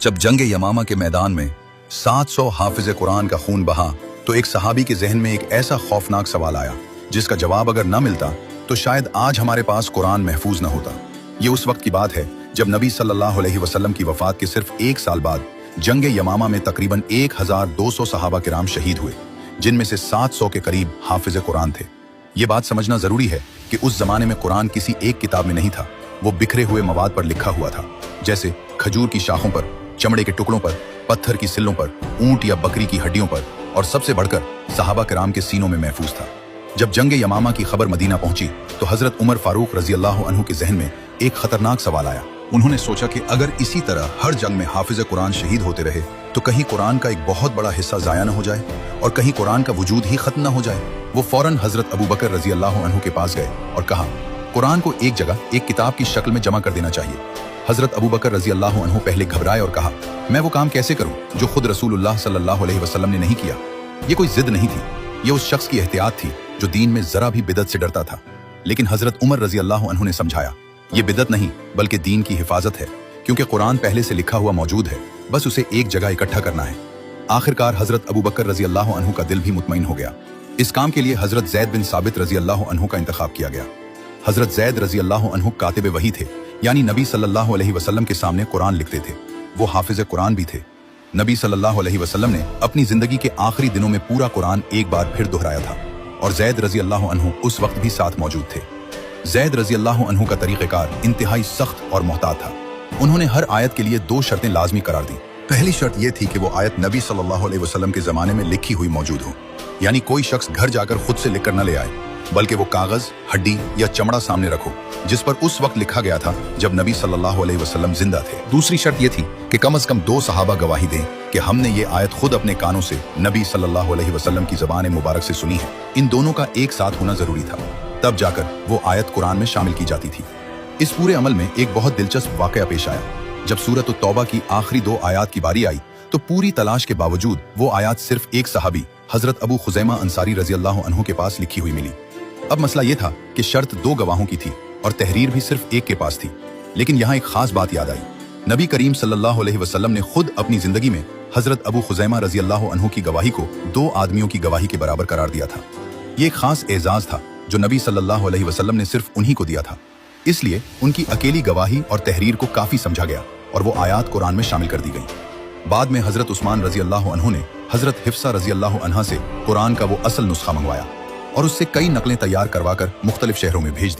जब जंग यमामा के मैदान में 700 हाफिज कुरान का खून बहा तो एक सहाबी के जहन में एक ऐसा खौफनाक सवाल आया जिसका जवाब अगर न मिलता तो शायद आज हमारे पास कुरान महफूज न होता। ये उस वक्त की बात है जब नबी सल्लल्लाहु अलैहि वसल्लम की वफात के सिर्फ एक साल बाद जंग यमामा में तकरीबन 1200 सहाबा किराम शहीद हुए, जिनमें से 700 के करीब हाफिज कुरान थे। ये बात समझना जरूरी है कि उस जमाने में कुरान किसी एक किताब में नहीं था, वो बिखरे हुए मवाद पर लिखा हुआ था, जैसे खजूर की शाखों पर, चमड़े के टुकड़ों पर, पत्थर की सिल्लों पर, ऊंट या बकरी की हड्डियों पर, और सबसे बढ़कर सहाबा किराम के सीनों में महफूज था। जब जंग यमामा की खबर मदीना पहुंची तो हजरत उमर फारूक रजी अल्लाह अन्हु के जहन में एक खतरनाक सवाल आया। उन्होंने सोचा कि अगर इसी तरह हर जंग में हाफिज कुरान शहीद होते रहे तो कहीं कुरान का एक बहुत बड़ा हिस्सा जाया न हो जाए और कहीं कुरान का वजूद ही खत्म न हो जाए। वो फौरन हजरत अबू बकर रजी अल्लाह अन्हु के पास गए और कहा, कुरान को एक जगह एक किताब की शक्ल में जमा कर देना चाहिए। हजरत अबू बकर रजी अल्लाह अन्हु पहले घबराए और कहा, मैं वो काम कैसे करूं जो खुद रसूलुल्लाह सल्लल्लाहु अलैहि वसल्लम ने नहीं किया। ये कोई जिद नहीं थी, ये उस शख्स की एहतियात थी जो दीन में जरा भी बिदत से डरता था। लेकिन हजरत उमर रजी अल्लाह अन्हु ने समझाया, ये बिदत नहीं बल्कि दीन की हिफाजत है, क्योंकि कुरान पहले से लिखा हुआ मौजूद है, बस उसे एक जगह इकट्ठा करना है। आखिरकार हजरत अबू बकर रजी अल्लाह अन्हु का दिल भी मुतमईन हो गया। इस काम के लिए हजरत जैद बिन साबित रजी अल्लाह अन्हु का इंतखाब किया गया। हजरत जैद रजी अल्लाह अन्हु कातिब वही थे, यानी नबी सल्लल्लाहु अलैहि वसल्लम के सामने कुरान लिखते थे। वो हाफिज कुरान भी थे। नबी सल्लल्लाहु अलैहि वसल्लम ने अपनी जिंदगी के आखिरी दिनों में पूरा कुरान एक बार फिर दोहराया था और जैद रजी अल्लाह अन्हु उस वक्त भी साथ मौजूद थे। जैद रजी अल्लाह अन्हु का तरीक़ेकार इंतहाई सख्त और मोहतात था। उन्होंने हर आयत के लिए 2 शर्तें लाजमी करार दी। पहली शर्त यह थी कि वो आयत नबी सल्लल्लाहु अलैहि वसल्लम के जमाने में लिखी हुई मौजूद हो, यानी कोई शख्स घर जाकर खुद से लिखकर न ले आए, बल्कि वो कागज, हड्डी या चमड़ा सामने रखो जिस पर उस वक्त लिखा गया था जब नबी सल्लल्लाहु अलैहि वसल्लम जिंदा थे। दूसरी शर्त यह थी कि कम से कम 2 सहाबा गवाही दें कि हमने ये आयत खुद अपने कानों से नबी सल्लल्लाहु अलैहि वसल्लम की ज़बान मुबारक से सुनी है। इन दोनों का एक साथ होना जरूरी था, तब जाकर वो आयत कुरान में शामिल की जाती थी। इस पूरे अमल में एक बहुत दिलचस्प वाकया पेश आया। जब सूरत तौबा की आखिरी 2 आयात की बारी आई तो पूरी तलाश के बावजूद वो आयात सिर्फ एक सहाबी हजरत अबू खुजैमा अंसारी रजी अल्लाह अन्हु के पास लिखी हुई मिली। अब मसला ये था कि शर्त 2 गवाहों की थी और तहरीर भी सिर्फ एक के पास थी। लेकिन यहाँ एक खास बात याद आई। नबी करीम सल्लल्लाहु अलैहि वसल्लम ने खुद अपनी जिंदगी में हजरत अबू खुजैमा रजी अल्लाह अन्हु की गवाही को 2 आदमियों की गवाही के बराबर करार दिया था। ये एक खास एजाज था जो नबी सल्लल्लाहु अलैहि वसल्लम ने सिर्फ उन्हीं को दिया था। इसलिए उनकी अकेली गवाही और तहरीर को काफी समझा गया और वो आयात कुरान में शामिल कर दी गई। बाद में हजरत उस्मान रजी अल्लाह अन्हु ने हजरत हिफ्सा रजी अल्लाह अन्हा से कुरान का वो असल नुस्खा मंगवाया और उससे कई नकलें तैयार करवाकर मुख्तलिफ शहरों में भेज दी।